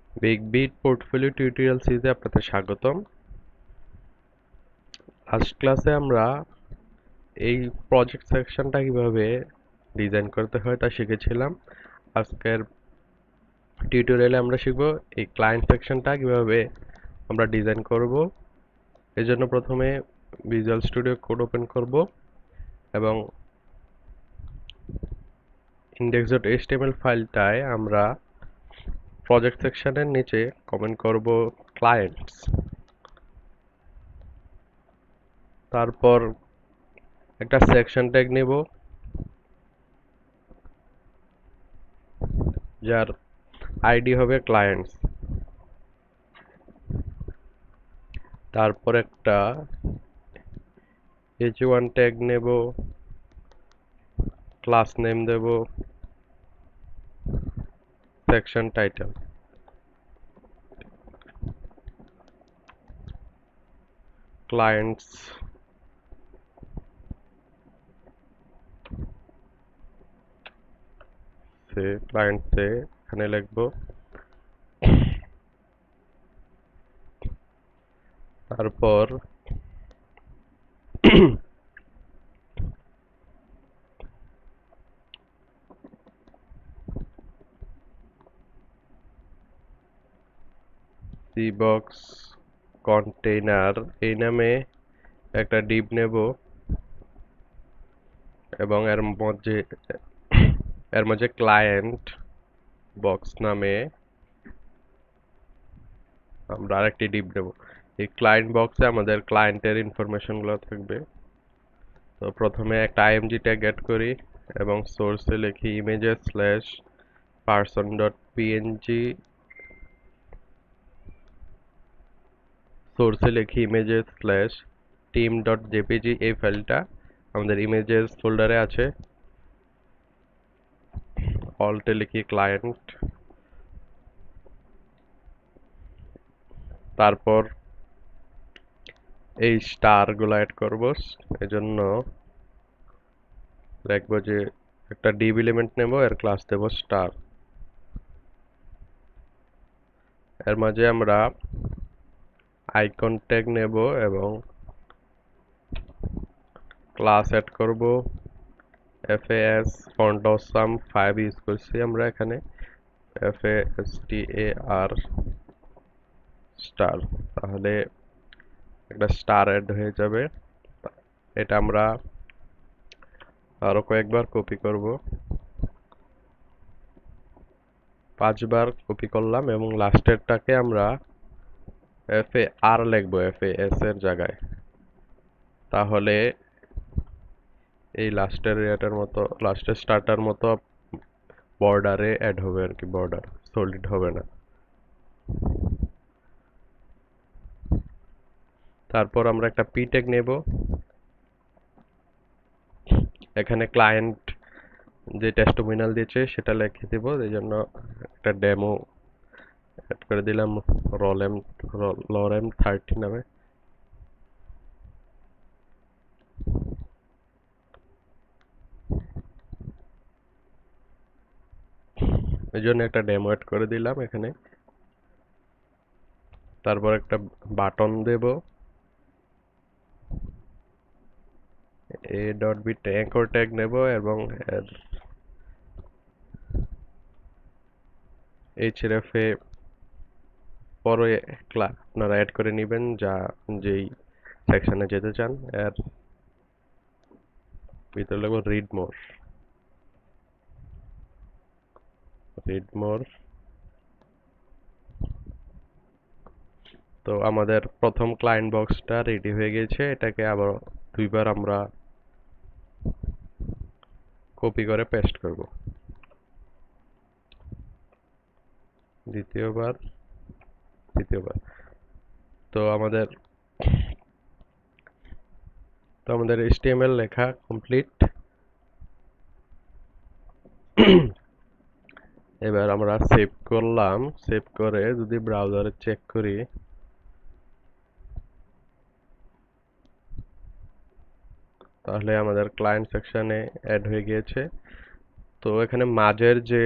Bakebit portfolio tutorial সিরিজে আপনাদের স্বাগতম। লাস্ট ক্লাসে আমরা এই প্রজেক্ট সেকশনটা কিভাবে ডিজাইন করতে হয় তা শিখেছিলাম। আজকের টিউটোরিয়ালে আমরা শিখব এই ক্লায়েন্ট সেকশনটা কিভাবে আমরা ডিজাইন করব। এজন্য প্রথমে ভিজুয়াল স্টুডিও কোড ওপেন করব এবং index.html ফাইলটায় আমরা প্রজেক্ট সেকশনের নিচে কমেন্ট করব ক্লায়েন্টস। তারপর একটা সেকশন ট্যাগ নেব যার আইডি হবে ক্লায়েন্টস। তারপর একটা h1 ট্যাগ নেব, ক্লাস নেম দেব, সেকশন টাইটেল। ক্লায়েন্টস ক্লায়েন্টসে এখানে লিখব। তারপর সি বক্স কন্টেইনার এই নামে একটা ডিভ নেব এবং এর মধ্যে ক্লায়েন্ট বক্স নামে আমরা আরেকটি ডিভ নেব। এই ক্লায়েন্ট বক্সে আমাদের ক্লায়েন্টের ইনফরমেশনগুলো থাকবে। তো প্রথমে একটা img ট্যাগ অ্যাড করি এবং সোর্সে লিখি images slash person dot PNG, সোর্সে লিখি images slash team dot JPG. এই ফাইলটা আমাদের ইমেজেস ফোল্ডারে আছে। অল্টে লিখি ক্লায়েন্ট। তারপর এই স্টারগুলো অ্যাড করব। এজন্য লিখব যে একটা ডিভ এলিমেন্ট নেব, এর ক্লাস দেব স্টার। এর মাঝে আমরা আইকন ট্যাগ নেব এবং ক্লাস অ্যাড করব। FAS ফন্ট অসাম 5 ইউজ করছি আমরা এখানে, FASTAR স্টার। তাহলে একটা স্টার অ্যাড হয়ে যাবে। এটা আমরা আরো কয়েকবার কপি করব, 5বার কপি করলাম এবং লাস্টেরটাকে আমরা FAR লিখব FAS এর জায়গায়। তাহলে এই লাস্টের স্টারটার মতো বর্ডারে অ্যাড হবে আর কি, বর্ডার সলিড হবে না। তারপর আমরা একটা পি ট্যাগ নেব। এখানে ক্লায়েন্ট যে টেস্টিমোনিয়াল দিয়েছে সেটা লিখে দেব, এই জন্য একটা ডেমো অ্যাড করে দিলাম লরেম 30 নামে। এই জন্য একটা ডেমো অ্যাড করে দিলাম এখানে। তারপর একটা বাটন দেব, a.b অ্যাঙ্কর ট্যাগ নেব এবং এর href-এ পরে আপনারা অ্যাড করে নেবেন যেই সেকশনে যেতে চান। এর ভিতরে লিখব রিড মোর। তো আমাদের প্রথম ক্লায়েন্ট বক্সটা রেডি হয়ে গেছে। এটাকে আবার দুইবার আমরা কপি করে পেস্ট করব। দ্বিতীয়বার তৃতীয়বার। তো আমাদের HTML লেখা কমপ্লিট। এবার আমরা সেভ করলাম। সেভ করে যদি ব্রাউজারে চেক করি, তাহলে আমাদের ক্লায়েন্ট সেকশনে অ্যাড হয়ে গিয়েছে। তো এখানে মাঝের যে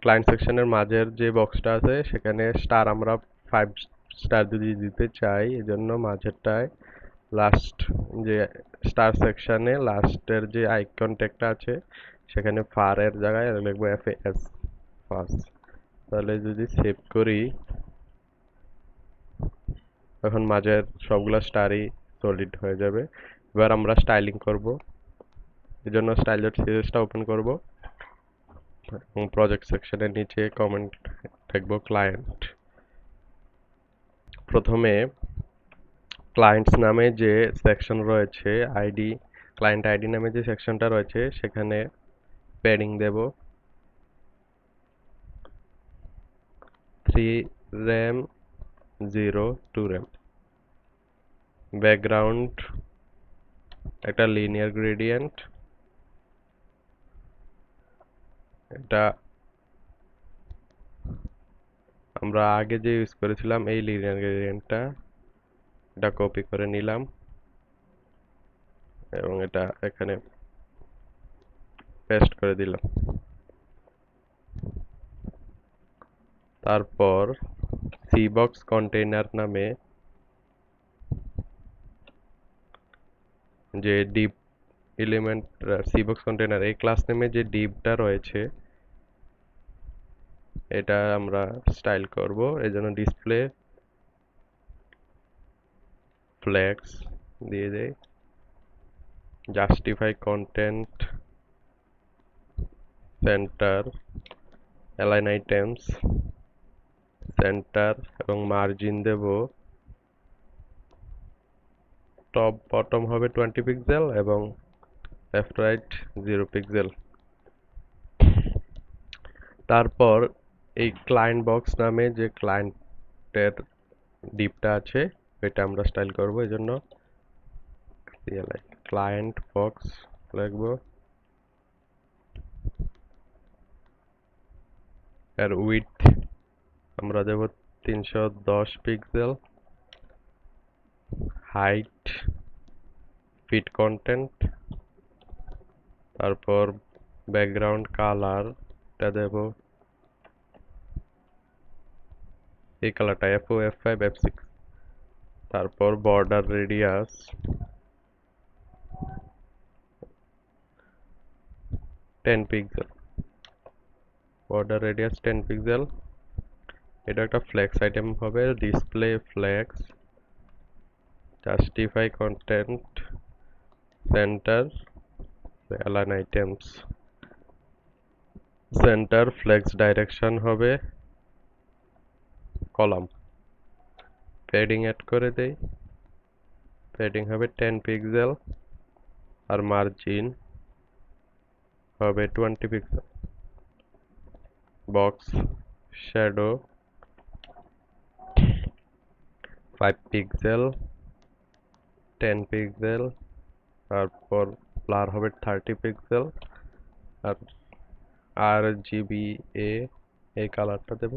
ক্লায়েন্ট সেকশনের মাঝের যে বক্সটা আছে সেখানে স্টার আমরা 5 স্টার যদি দিতে চাই, এজন্য মাঝেরটায় লাস্ট যে স্টার সেকশনে লাস্টের যে আইকন ট্যাগটা আছে সেখানে ফার এর জায়গায় লিখবো FAS ফাস। তাহলে যদি সেভ করি, এখন মাঝের সবগুলা স্টারই সলিড হয়ে যাবে। এবার আমরা স্টাইলিং করব, এজন্য style.css টা ওপেন করব এবং প্রজেক্ট সেকশনের নিচে কমেন্ট লিখব ক্লায়েন্ট। প্রথমে ক্লায়েন্টস নামে যে সেকশন রয়েছে আইডি, ক্লায়েন্ট আইডি নামে যে সেকশনটা রয়েছে সেখানে প্যাডিং দেব 3 RAM 0 2 RAM। ব্যাকগ্রাউন্ড একটা লিনিয়ার গ্রেডিয়েন্ট, এটা আমরা আগে যে ইউজ করেছিলাম এই লিনিয়ার গ্রেডিয়েন্টটা, এটা কপি করে নিলাম এবং এটা এখানে পেস্ট করে দিলাম। তারপর cbox কন্টেইনার নামে যে ডিভ এলিমেন্ট, cbox কন্টেইনার এই ক্লাস নেমে যে ডিভটা রয়েছে এটা আমরা স্টাইল করব, এজন্য ডিসপ্লে ফ্লেক্স দিয়ে দেই, justify content, center, align items, centre এবং মার্জিন দেব টপ বটম হবে 20 পিক্সেল এবং লেফট রাইট 0 পিক্সেল। তারপর এই ক্লায়েন্ট বক্স নামে যে ক্লায়েন্টের ডিপটা আছে এটা আমরা স্টাইল করব, এজন্য ক্লায়েন্ট বক্স লিখব, এর উইডথ আমরা দেব 310 পিক্সেল, হাইট ফিট কন্টেন্ট, তারপর ব্যাকগ্রাউন্ড কালার এটা দেব এই কালারটা FO F5 F6। তারপর border radius 10 pixel, border radius 10 pixel. এটা একটা ফ্লেক্স আইটেম হবে, display flex, justify content, center, align items, center flex direction হবে কলাম। প্যাডিং অ্যাড করে দেই, প্যাডিং হবে 10 পিক্সেল আর মার্জিন হবে 20 pixel. Box shadow 5 pixel 10 pixel, তারপর ব্লার হবে 30 পিক্সেল আর RGBA এই কালারটা দেব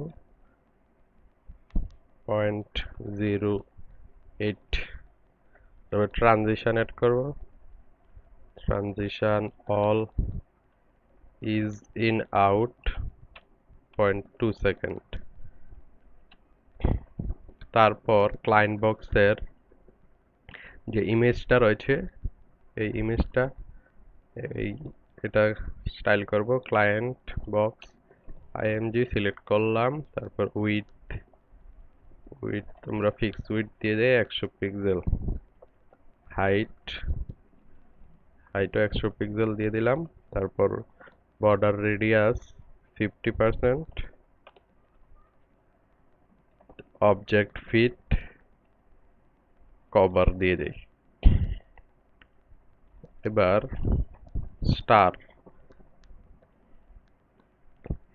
0.08। তবে ট্রানজিশন অ্যাড করব, transition all is in out 0.2 second. তারপর ক্লায়েন্ট বক্সের যে ইমেজটা রয়েছে এই ইমেজটা এটা স্টাইল করব, ক্লায়েন্ট বক্স IMG সিলেক্ট করলাম, তারপর উইডথ আমরা ফিক্স উইডথ দিয়ে দেই 100 পিক্সেল, হাইটও 100 পিক্সেল দিয়ে দিলাম। তারপর border radius 50%, object fit cover দিয়ে দেই। এবার স্টার,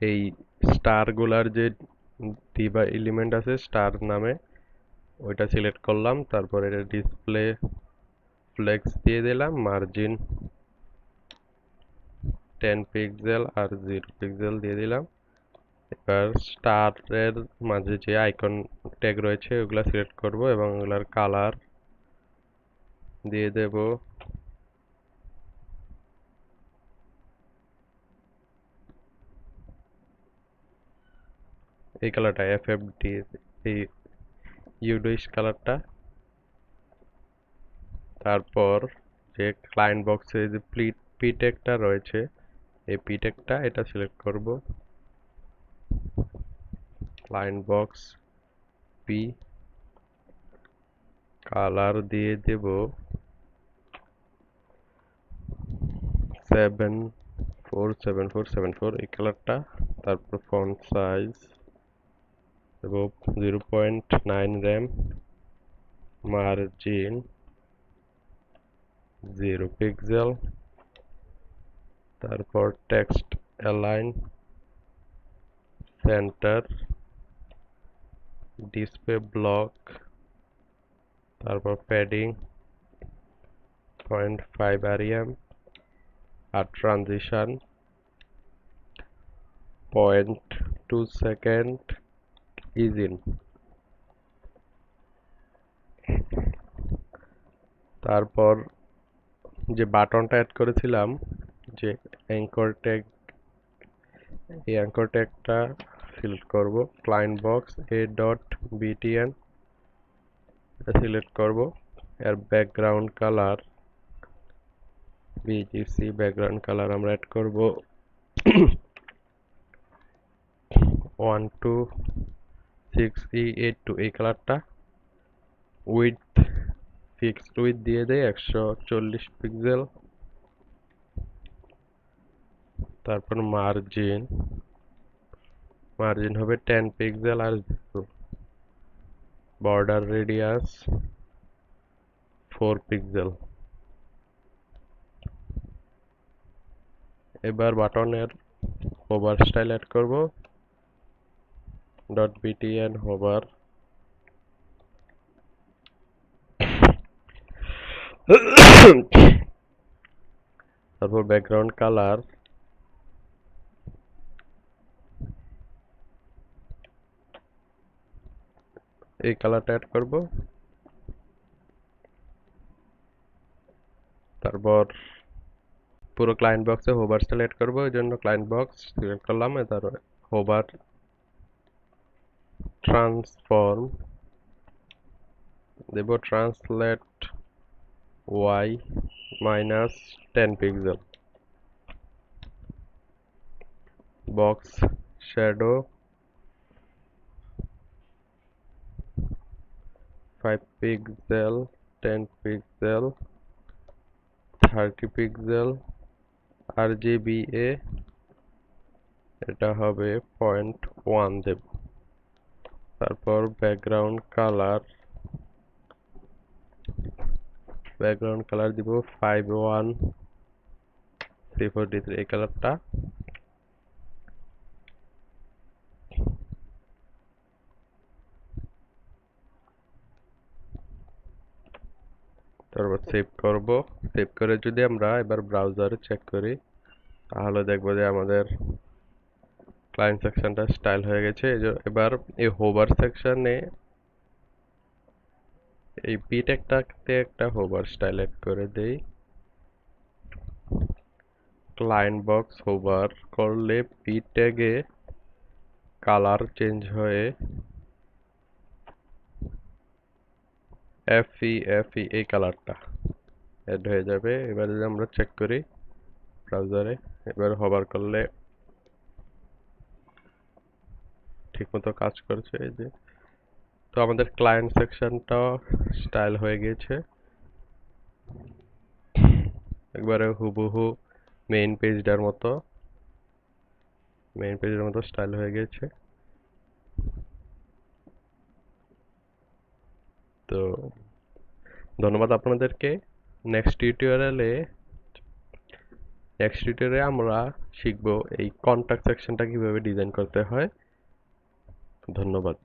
এই স্টার গুলার যে দিবা এলিমেন্ট আছে স্টার নামে ওইটা সিলেক্ট করলাম, তারপর এটা ডিসপ্লে ফ্লেক্স দিয়ে দিলাম, মার্জিন 10 পিক্সেল আর 0 পিক্সেল দিয়ে দিলাম। এবার স্টারের মাঝে যে আইকন ট্যাগ রয়েছে ওগুলা সিলেক্ট করব এবং ওগুলার কালার দিয়ে দেব এই কালারটা এফএফডি, এই ইউডোইশ কালারটা। তারপর যে ক্লায়েন্ট বক্সে যে পি ট্যাগটা রয়েছে, এই পি ট্যাগটা এটা সিলেক্ট করব। ক্লায়েন্ট বক্স পি, কালার দিয়ে দেব 747474 এই কালারটা। তারপর ফন্ট সাইজ দেব 0.9 র্যাম, মার্জিন 0 পিক্সেল। তারপর text align, centre, display block, তারপর প্যাডিং 0.5 rem, আর ট্রানজিশন 0.2 সেকেন্ড ইজ ইন। তারপর যে বাটনটা অ্যাড করেছিলাম, যে অ্যাঙ্কর ট্যাগ, এই অ্যাঙ্কর ট্যাগটা সিলেক্ট করব। Client box a dot BTN এটা সিলেক্ট করব। এর background colour BGC background colour আমরা অ্যাড করব 126E82 এই কালারটা। উইডথ ফিক্সড উইডথ দিয়ে দেয় 140 পিক্সেল। তারপর মার্জিন হবে 10 পিক্সেল, আর বর্ডার রেডিয়াস 4 পিক্সেল। এবার বাটনের হোভার স্টাইল অ্যাড করব, ডট বিটিএন হোভার। তারপর ব্যাকগ্রাউন্ড কালার এই কালারটা অ্যাড করব। তারপর পুরো ক্লায়েন্ট বক্সে হোভার স্টাইল অ্যাড করব, এই জন্য ক্লায়েন্ট বক্স সিলেক্ট করলাম। তারপর হোভার ট্রান্সফর্ম দেব translate Y -10 pixel. Box shadow 5 pixel, 10 pixel, 30 pixel. RGBA এটা হবে 0.1 দেব। তারপর ব্যাকগ্রাউন্ড কালার দিব 51343 এই কালারটা। তারপর সেভ করব। সেভ করে যদি আমরা এবার ব্রাউজারে চেক করি, তাহলে দেখবো যে আমাদের ক্লায়েন্ট সেকশনটা স্টাইল হয়ে গেছে। এবার এই হোভার সেকশনে এই পি ট্যাগটাতে একটা হোভার স্টাইল অ্যাড করে দেই। ক্লায়েন্ট বক্স হোভার করলে পি ট্যাগে কালার চেঞ্জ হয়ে FE এই কালারটা অ্যাড হয়ে যাবে। এবার যদি আমরা চেক করি ব্রাউজারে, এবার হোভার করলে ঠিকমতো কাজ করছে। এই যে, তো আমাদের ক্লায়েন্ট সেকশনটা স্টাইল হয়ে গেছে, একবারে হুবহু মেইন পেজের মতো স্টাইল হয়ে গেছে। তো ধন্যবাদ আপনাদেরকে। নেক্সট টিউটোরিয়ালে আমরা শিখব এই কন্টাক্ট সেকশনটা কিভাবে ডিজাইন করতে হয়। ধন্যবাদ।